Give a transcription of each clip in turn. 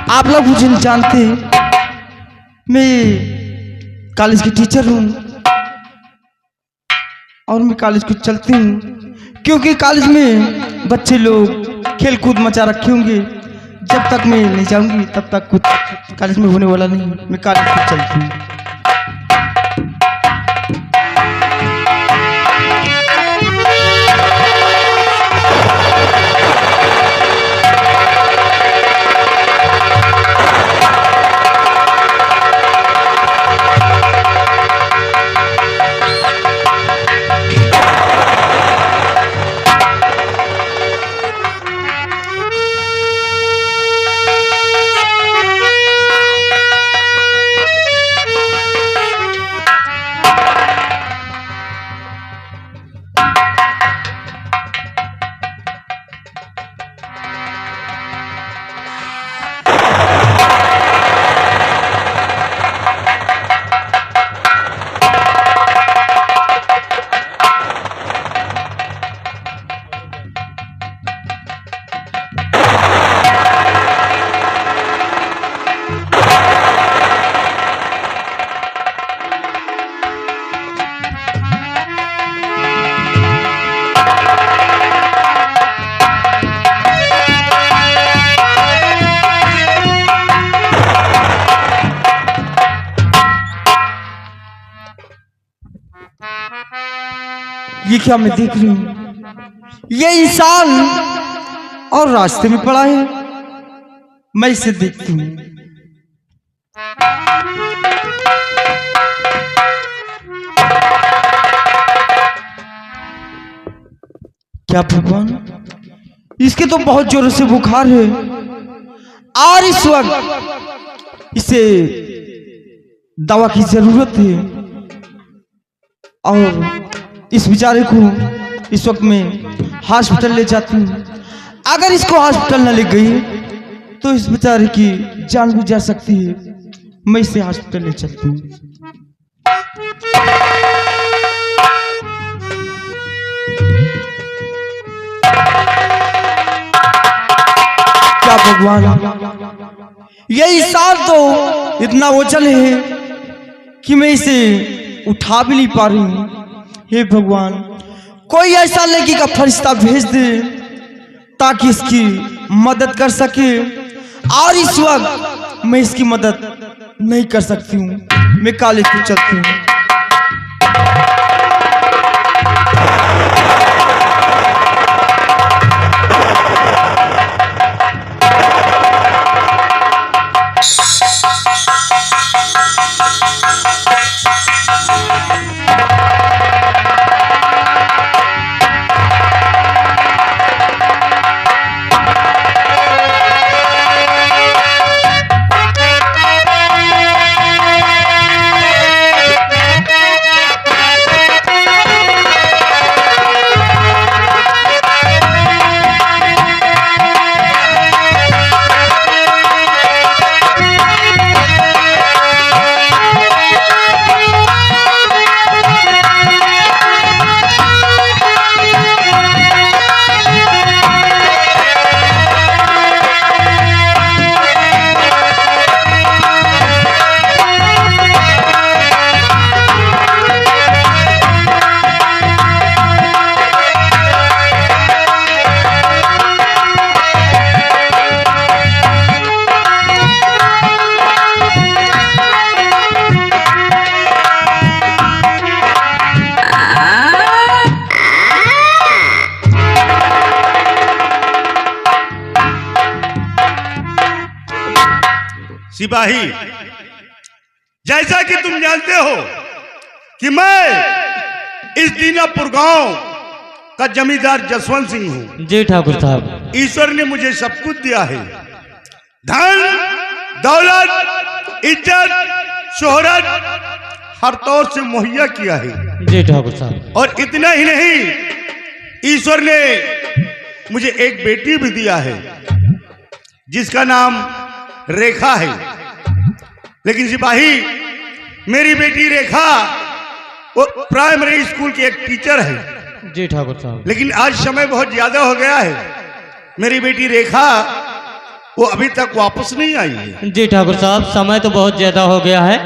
आप लोग मुझे नहीं जानते, मैं कॉलेज की टीचर हूँ और मैं कॉलेज को चलती हूँ क्योंकि कॉलेज में बच्चे लोग खेल कूद मचा रखे होंगे। जब तक मैं नहीं जाऊंगी तब तक कुछ कॉलेज में होने वाला नहीं। मैं कॉलेज को चलती हूँ। ये क्या मैं देख रही हूँ? ये इंसान और रास्ते में पड़ा है। मैं इसे देखती हूँ। क्या भगवान, इसके तो बहुत जोरों से बुखार है और इस वक्त इसे दवा की जरूरत है और इस बेचारे को इस वक्त मैं हॉस्पिटल ले जाती हूँ। अगर इसको हॉस्पिटल न ले गई तो इस बेचारे की जान भी जा सकती है। मैं इसे हॉस्पिटल ले चलती हूँ। क्या भगवान, ये इंसान तो इतना ओझल है कि मैं इसे उठा भी नहीं पा रही हूँ। हे भगवान, कोई ऐसा नेकी का फरिश्ता भेज दे ताकि इसकी मदद कर सके और इस वक्त मैं इसकी मदद नहीं कर सकती हूँ। मैं कॉलेज को चलती हूँ। सिपाही, जैसा कि तुम जानते हो कि मैं इस दीनापुर गांव का जमींदार जसवंत सिंह हूं। जी ठाकुर साहब। ईश्वर ने मुझे सब कुछ दिया है, धन दौलत इज्जत शोहरत हर तौर से मुहैया किया है। जी ठाकुर साहब। और इतना ही नहीं, ईश्वर ने मुझे एक बेटी भी दिया है जिसका नाम रेखा है। लेकिन सिपाही, मेरी बेटी रेखा वो प्राइमरी स्कूल की एक टीचर है। जी ठाकुर साहब। लेकिन आज समय बहुत ज्यादा हो गया है। मेरी बेटी रेखा वो अभी तक वापस नहीं आई है। जी ठाकुर साहब, समय तो बहुत ज्यादा हो गया है।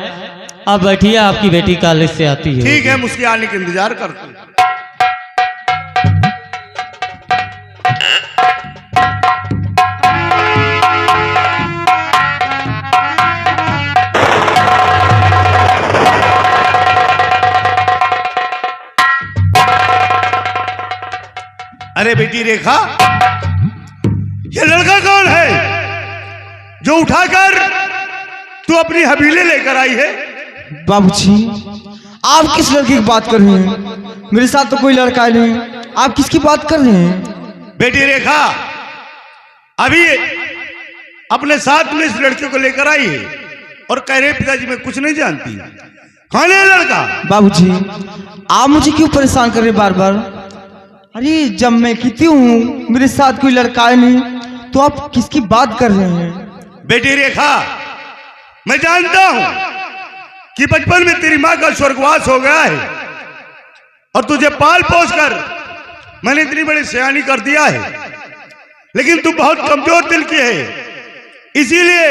आप बैठिए, आपकी बेटी कॉलेज से आती है। ठीक है, हम उसके आने का इंतजार करते हैं। अरे बेटी रेखा, ये लड़का कौन है जो उठाकर तू अपनी हवेली लेकर आई है? बाबूजी, आप किस लड़के की बात कर रहे हैं? मेरे साथ तो कोई लड़का नहीं, आप किसकी बात कर रहे हैं? बेटी रेखा अभी अपने साथ में इस लड़के को लेकर आई है और कह रहे पिताजी मैं कुछ नहीं जानती। कौन है लड़का? बाबूजी, आप मुझे क्यों परेशान कर रहे हैं बार बार? अरे जब मैं कहती हूँ मेरे साथ कोई लड़का है नहीं, तो आप किसकी बात कर रहे हैं? बेटी रेखा, मैं जानता हूं कि बचपन में तेरी मां का स्वर्गवास हो गया है और तुझे पाल पोस कर मैंने इतनी बड़ी सयानी कर दिया है, लेकिन तू बहुत कमजोर दिल की है, इसीलिए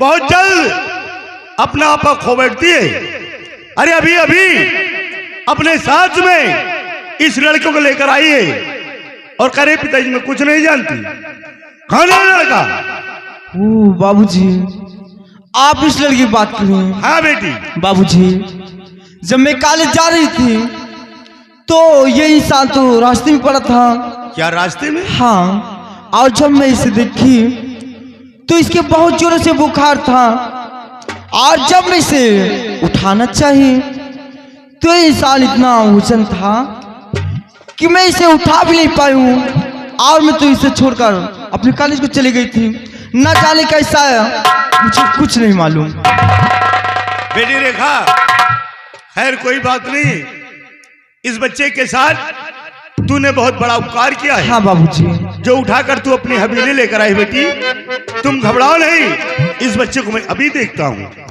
बहुत जल्द अपना आपा खो बैठती है। अरे अभी अभी अपने साथ में इस लड़के को लेकर आई है और करे पिताजी मैं कुछ नहीं जानती। कौन है लड़का? ओ बाबूजी, आप इस लड़की की बात कर रहे हैं? हाँ बेटी। बाबूजी, जब मैं कॉलेज जा रही थी तो ये इंसान तो रास्ते में पड़ा था। क्या रास्ते में? हाँ, और जब मैं इसे देखी तो इसके बहुत जोरों से बुखार था, और जब मैं इसे उठाना चाहिए तो ये इंसान इतना वजन था कि मैं इसे उठा भी नहीं पाई हूँ, और मैं तो इसे छोड़कर अपने कॉलेज को चली गई थी। न जाने कैसा है, मुझे कुछ नहीं मालूम। बेटी रेखा, खैर कोई बात नहीं, इस बच्चे के साथ तूने बहुत बड़ा उपकार किया है। हाँ बाबूजी। जो उठाकर तू अपनी हवेली लेकर आई। बेटी तुम घबराओ नहीं, इस बच्चे को मैं अभी देखता हूँ।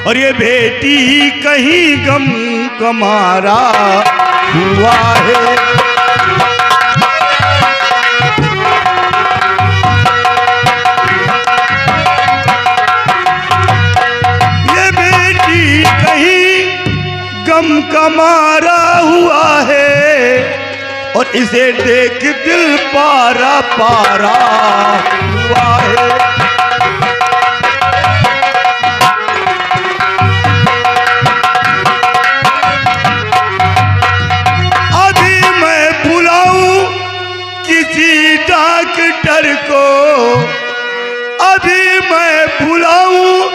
और ये बेटी कहीं गम कमारा हुआ है, ये बेटी कहीं गम कमारा हुआ है, और इसे देख दिल पारा पारा हुआ है। डॉक्टर को अभी मैं बुलाऊं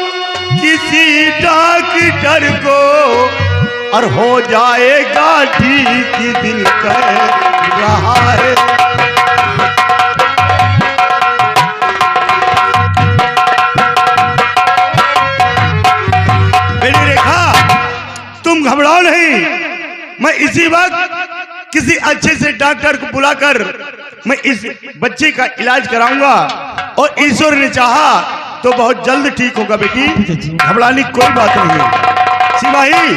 किसी डॉक्टर को, और हो जाएगा ठीक दिल कह रहा है। बेटी रेखा, तुम घबराओ नहीं, मैं इसी वक्त किसी अच्छे से डॉक्टर को बुलाकर मैं इस बच्चे का इलाज कराऊंगा, और ईश्वर ने चाहा तो बहुत जल्द ठीक होगा। बेटी घबराने की कोई बात नहीं है। सिपाही,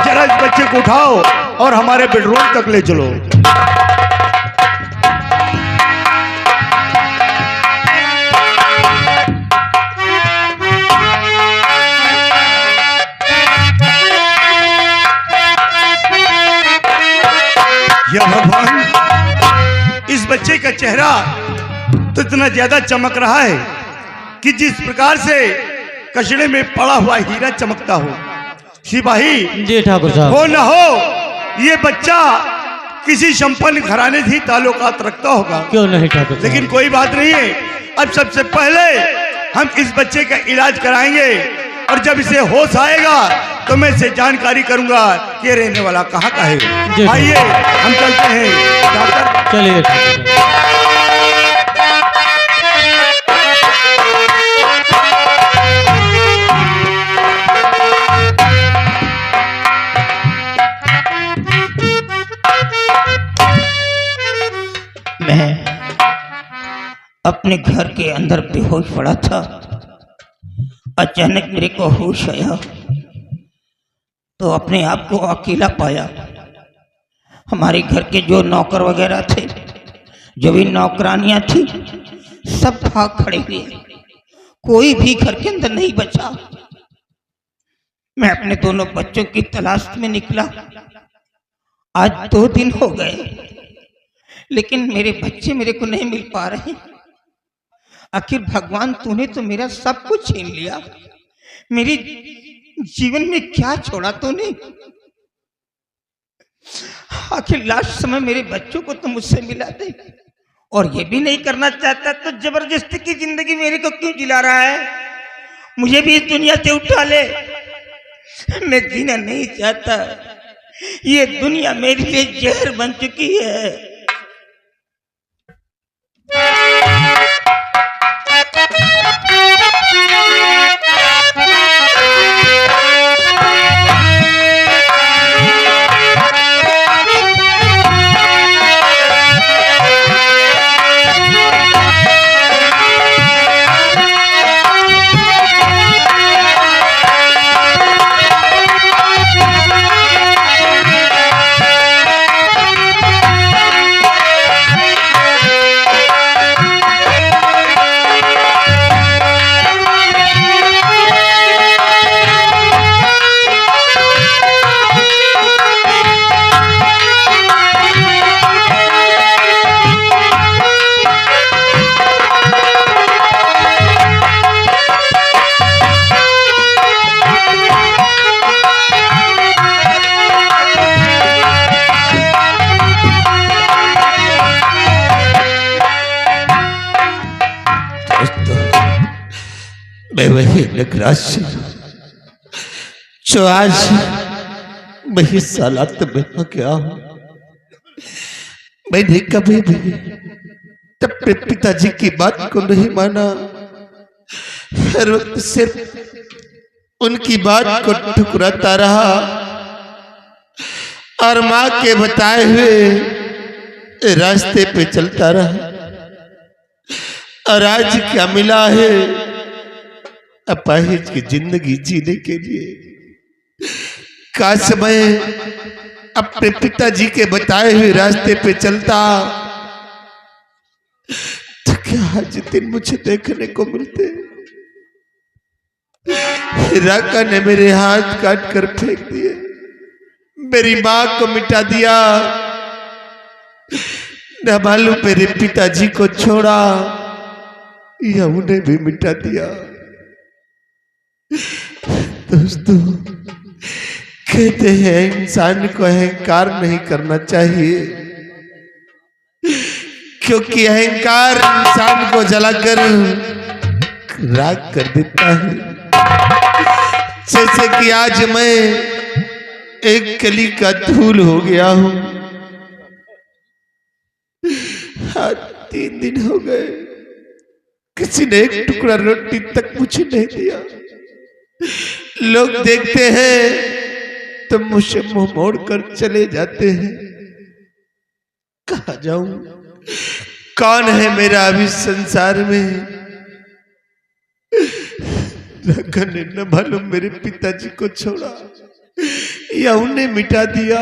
जरा इस बच्चे को उठाओ और हमारे बेडरूम तक ले चलो। या भगवान, इस बच्चे का चेहरा तो इतना ज्यादा चमक रहा है कि जिस प्रकार से कचड़े में पड़ा हुआ हीरा चमकता हो। सिपाही जी ठाकुर साहब। हो न हो ये बच्चा किसी संपन्न घराने से ताल्लुकात रखता होगा। क्यों नहीं ठाकुर साहब? लेकिन कोई बात नहीं है, अब सबसे पहले हम इस बच्चे का इलाज कराएंगे, और जब इसे होश आएगा तो मैं इसे जानकारी करूंगा कि रहने वाला कहाँ का है। आइए हम चलते हैं डॉक्टर। चलिए ठाकुर साहब। अपने घर के अंदर बेहोश पड़ा था। अचानक मेरे को होश आया तो अपने आप को अकेला पाया। हमारे घर के जो नौकर वगैरह थे, जो भी नौकरानियां थी, सब भाग खड़े हुए, कोई भी घर के अंदर नहीं बचा। मैं अपने दोनों बच्चों की तलाश में निकला। आज 2 दिन हो गए लेकिन मेरे बच्चे मेरे को नहीं मिल पा रहे। आखिर भगवान तूने तो मेरा सब कुछ छीन लिया, मेरे जीवन में क्या छोड़ा तूने? आखिर लास्ट समय मेरे बच्चों को तो मुझसे मिला दे। और ये भी नहीं करना चाहता तो जबरदस्ती की जिंदगी मेरे को क्यों जिला रहा है? मुझे भी इस दुनिया से उठा ले। मैं जीना नहीं चाहता, ये दुनिया मेरे लिए जहर बन चुकी है। मैं वही नगराज जो आज वही सालात में आ गया हूं। मैंने कभी भी अपने पिताजी की बात को नहीं माना। हर वक्त सिर्फ उनकी बात को ठुकराता रहा और मां के बताए हुए रास्ते पे चलता रहा। और आज क्या मिला है? अपाहिज की जिंदगी जीने के लिए काश मैं अपने पिताजी के बताए हुए रास्ते पे चलता तो क्या आज दिन मुझे देखने को मिलते। राका ने मेरे हाथ काट कर फेंक दिए, मेरी मां को मिटा दिया, न मालूम मेरे पिताजी को छोड़ा या उन्हें भी मिटा दिया। दोस्तों, कहते हैं इंसान को अहंकार नहीं करना चाहिए क्योंकि अहंकार इंसान को जलाकर राख कर देता है। जैसे कि आज मैं एक कली का धूल हो गया हूं। आज 3 दिन हो गए, किसी ने एक टुकड़ा रोटी तक मुझे नहीं दिया। लोग देखते हैं तो मुझसे मुंह मोड़ कर चले जाते हैं। कहाँ जाऊं? कौन है मेरा अभी संसार में? राका ने न मालूम मेरे पिताजी को छोड़ा या उन्हें मिटा दिया।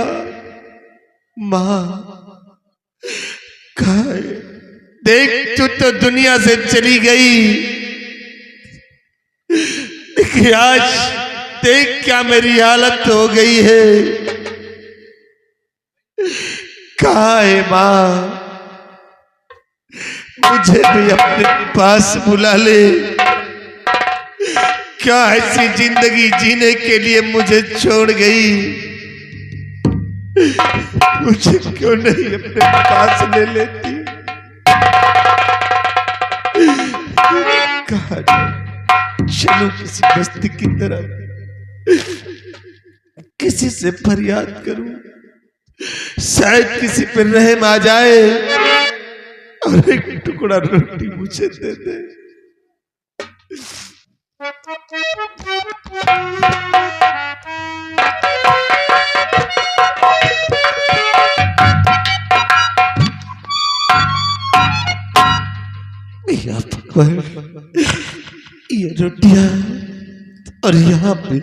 मां कहाँ है? देख, तू तो दुनिया से चली गई, लेकिन आज देख क्या मेरी हालत हो गई है। कहाँ है मां? मुझे भी अपने पास बुला ले। क्या ऐसी जिंदगी जीने के लिए मुझे छोड़ गई? मुझे क्यों नहीं अपने पास ले लेती? कहाँ जाऊं? चलो किसी बस्ती की तरफ, किसी से फरियाद करूं, शायद किसी पर रहम आ जाए और एक टुकड़ा रोटी मुझे दे दे। या भगवान, ये रोटियां और यहाँ पे,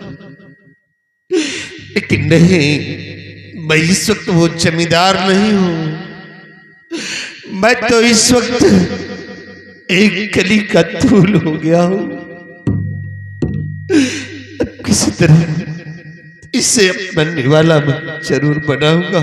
लेकिन नहीं, मैं इस वक्त वो जमींदार नहीं हूं। मैं तो इस वक्त एक कली का धूल हो गया हूं। अब किसी तरह इसे अपना निवाला मैं जरूर बनाऊंगा।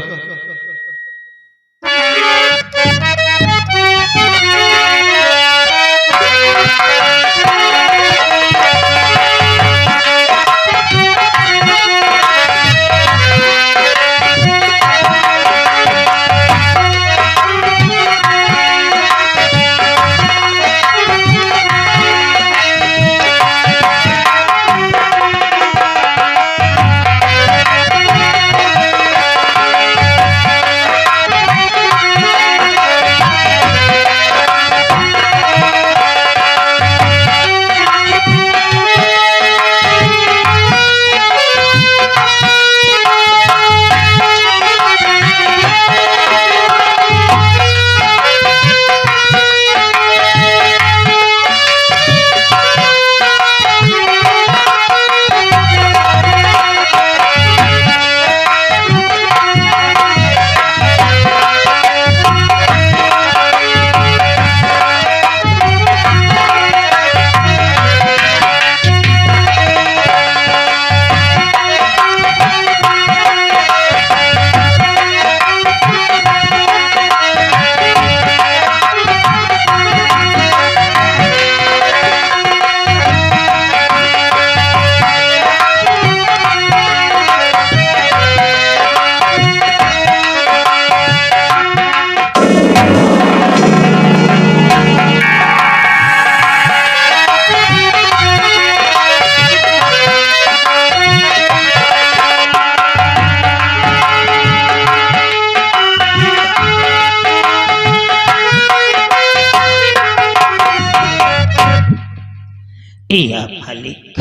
या मालिक,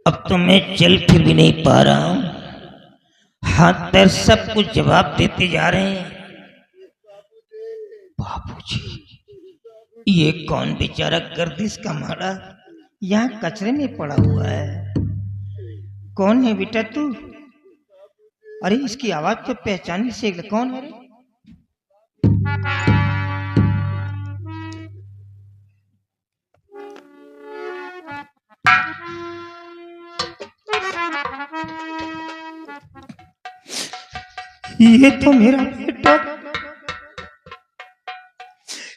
अब तो मैं चल फिर भी नहीं पा रहा हूं। हाथ पैर सब कुछ जवाब देते जा रहे हैं। बाबूजी, ये कौन बेचारा गर्दिश का मारा यहाँ कचरे में पड़ा हुआ है? कौन है बेटा तू? अरे इसकी आवाज तो पहचानी से कौन है रे? ये तो मेरा बेटा,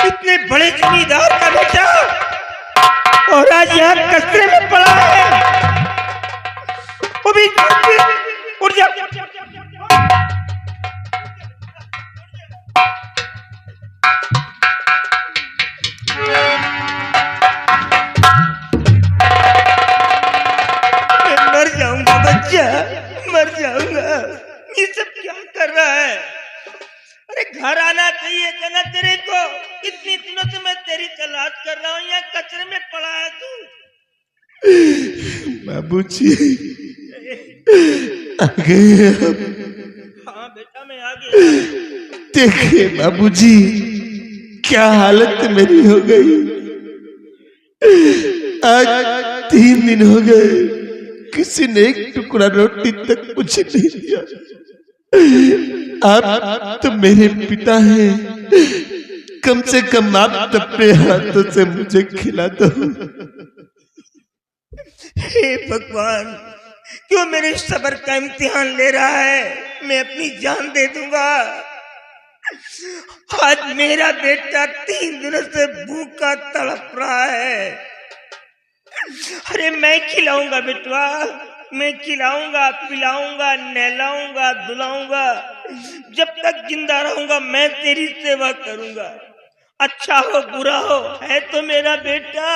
इतने बड़े जमींदार का बेटा, और आज यहाँ कचरे में पड़ा है। वो भी उठ जा। मैं मर जाऊंगा बच्चा, मर जाऊंगा। ये सब क्या कर रहा है? अरे घर आना चाहिए था ना तेरे को। इतनी दिनों से मैं तेरी तलाश कर रहा हूँ, यहाँ कचरे में पड़ा है तू। बाबूजी आ गए आप। हाँ बेटा मैं आ गया। देखिए बाबूजी, क्या हालत मेरी हो गई। आज 3 दिन हो गए, किसी ने एक टुकड़ा रोटी तक मुझे नहीं दिया। आप तो मेरे पिता हैं, कम से कम आप अपने हाथों से मुझे खिला दो। हे भगवान, क्यों मेरे सब्र का इम्तिहान ले रहा है? मैं अपनी जान दे दूंगा। आज मेरा बेटा 3 दिनों से भूखा तड़प रहा है। अरे मैं खिलाऊंगा बेटवा, मैं खिलाऊंगा, पिलाऊंगा, नहलाऊंगा, धुलाऊंगा। जब तक जिंदा रहूंगा मैं तेरी सेवा करूंगा। अच्छा हो बुरा हो, है तो मेरा बेटा।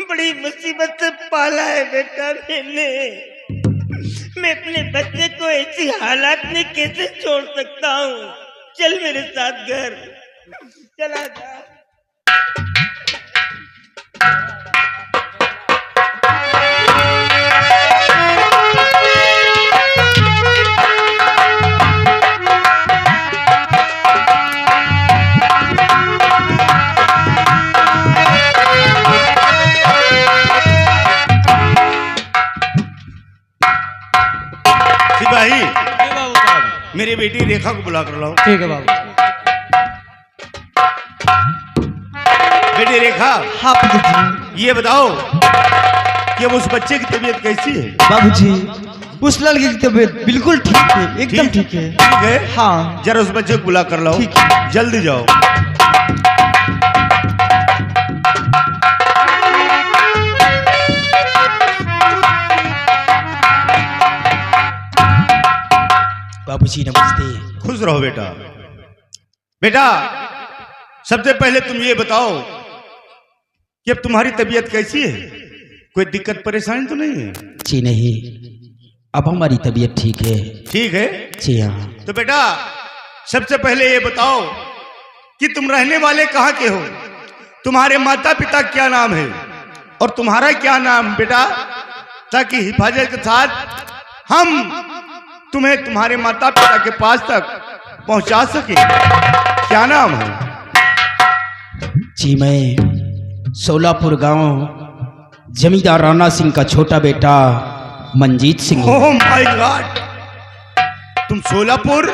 बड़ी मुसीबत से पाला है बेटा मैंने। मैं अपने बच्चे को ऐसी हालात में कैसे छोड़ सकता हूँ? चल मेरे साथ घर, चला जा। रेखा को बुला कर लाओ। ठीक है बाबू। बेटी रेखा, हाँ पिताजी। ये बताओ कि अब उस बच्चे की तबीयत कैसी है? बाबूजी, उस लड़के की तबीयत बिल्कुल ठीक है, एकदम ठीक है। ठीक है, हाँ जरा उस बच्चे को बुला कर लाओ। ठीक है। जल्दी जाओ। बाबूजी नमस्ते। खुश रहो बेटा। बेटा, सबसे पहले तुम ये बताओ कि अब तुम्हारी तबीयत कैसी है? कोई दिक्कत परेशानी तो नहीं है? जी नहीं, अब हमारी तबीयत ठीक है। ठीक है। जी हाँ। तो बेटा, सबसे पहले ये बताओ कि तुम रहने वाले कहाँ के हो? तुम्हारे माता पिता क्या नाम है और तुम्हारा क्या नाम बेटा, ताकि हिफाजत के साथ हम तुम्हें तुम्हारे माता पिता के पास तक पहुंचा सके। क्या नाम है? जी मैं सोलापुर गांव जमींदार राणा सिंह का छोटा बेटा मंजीत सिंह हूँ। ओह माय गॉड, तुम सोलापुर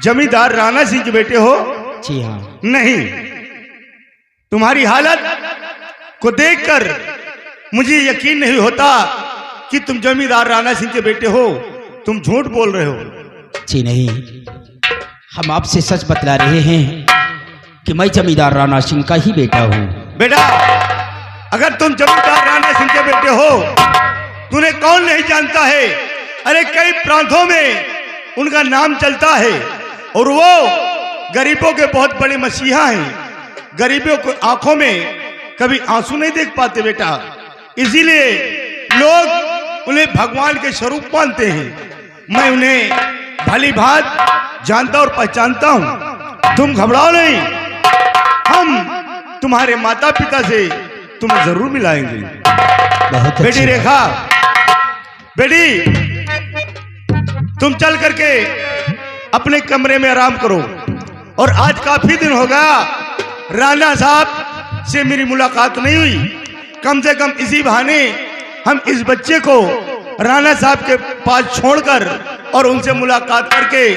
जमींदार राणा सिंह के बेटे हो? जी हाँ। नहीं, तुम्हारी हालत को देखकर मुझे यकीन नहीं होता कि तुम जमींदार राणा सिंह के बेटे हो। तुम झूठ बोल रहे हो। जी नहीं, हम आपसे सच बतला रहे हैं कि मैं जमींदार राणा सिंह का ही बेटा हूँ। बेटा, अगर तुम जमींदार राणा सिंह के बेटे हो, तुम्हें कौन नहीं जानता है? अरे कई प्रांतों में उनका नाम चलता है और वो गरीबों के बहुत बड़े मसीहा हैं। गरीबों को आंखों में कभी आंसू नहीं देख पाते बेटा, इसीलिए लोग उन्हें भगवान के स्वरूप मानते हैं। मैं उन्हें भली भांति जानता और पहचानता हूं। तुम घबराओ नहीं, हम तुम्हारे माता पिता से तुम्हें जरूर मिलाएंगे। बहुत बेटी रेखा, बेटी तुम चल करके अपने कमरे में आराम करो। और आज काफी दिन हो गया राणा साहब से मेरी मुलाकात नहीं हुई। कम से कम इसी बहाने हम इस बच्चे को राणा साहब के पास छोड़कर और उनसे मुलाकात करके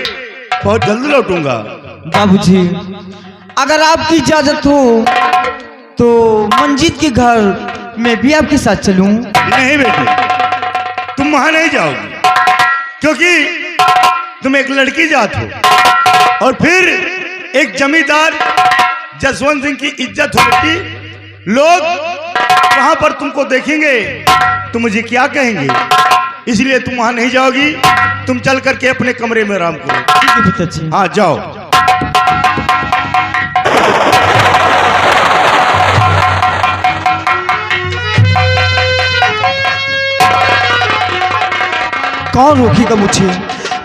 बहुत जल्द लौटूंगा। बाबूजी, अगर आपकी इजाजत हो तो मंजीत के घर मैं भी आपके साथ चलूं? नहीं बेटे, तुम वहां नहीं जाओगी, क्योंकि तुम एक लड़की जात हो और फिर एक जमींदार जसवंत सिंह की इज्जत हो बेटी। लोग वहां पर तुमको देखेंगे तो मुझे क्या कहेंगे, इसलिए तुम वहां नहीं जाओगी। तुम चल करके अपने कमरे में आराम करो। ठीक है पिताजी। हाँ जाओ। कौन रोकेगा मुझे?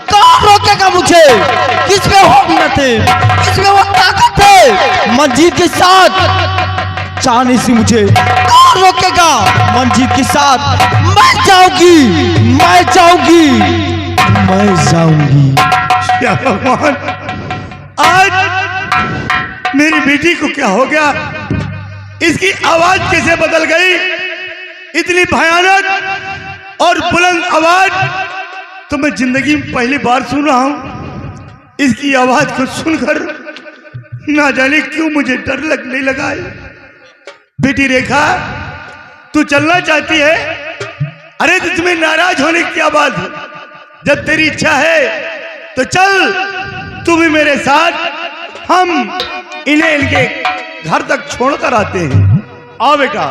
कौन रोकेगा मुझे? किसमें वो हिम्मत है, किसमें वो ताकत है? मंजीत के साथ जाने से मुझे कौन रोकेगा? मंजीत के साथ मैं जाऊंगी, मैं जाऊंगी, मैं जाऊंगी। या भगवान, आज मेरी बेटी को क्या हो गया? इसकी आवाज कैसे बदल गई? इतनी भयानक और बुलंद आवाज तो मैं जिंदगी में पहली बार सुन रहा हूं। इसकी आवाज को सुनकर ना जाने क्यों मुझे डर लगने लगा है। बेटी रेखा, तू चलना चाहती है? अरे तो तुम्हें नाराज होने की क्या बात है? जब तेरी इच्छा है तो चल, तू भी मेरे साथ। हम इन्हें इनके घर तक छोड़कर आते हैं। आओ बेटा।